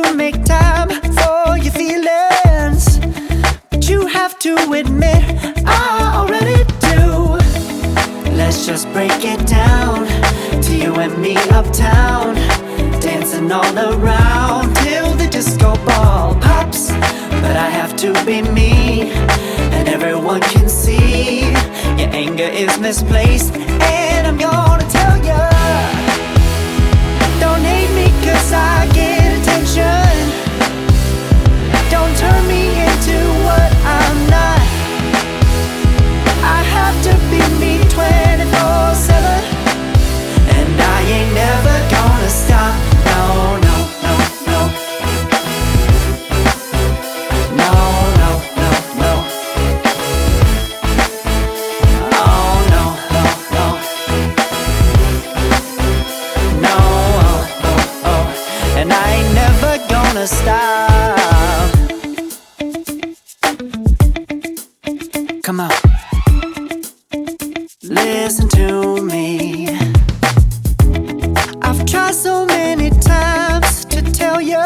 to make time for your feelings, but you have to admit I already do. Let's just break it down to you and me uptown, dancing all around till the disco ball pops. But I have to be me, and everyone can see your anger is misplaced. And I'm gonna tell ya, don't hate me 'cause I get attention. Don't turn me into what I'm not. I have to be me 24/7, and I ain't never gonna stop. No, no, no, no. No, no, no, no. Oh, no, no, no. No, oh, oh, oh. And I ain't never gonna stop. Come on, listen to me. I've tried so many times to tell you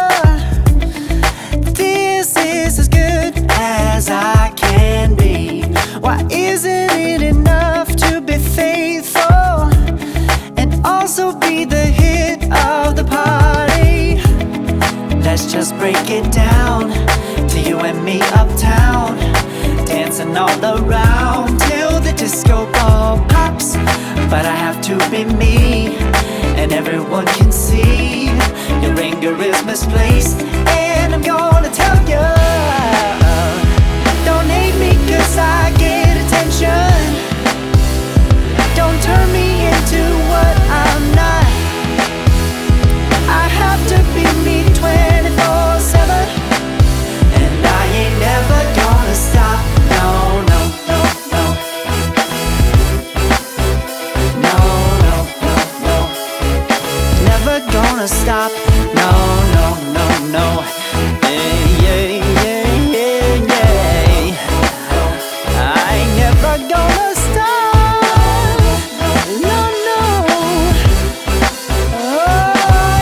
this is as good as I can be. Why isn't it enough to be faithful and also be the hit of the party? Let's just break it down to you and me uptown, dancing all around till the disco ball pops. But I have to be me, and everyone can see your anger is misplaced. And I'm gonna tell you, don't hate me 'cause I get attention. Don't turn me into what I'm not. I have to be me 24/7, and I ain't never gonna stop. No, no, no, no. No, no, no, no. Never gonna stop. No, no, no, no.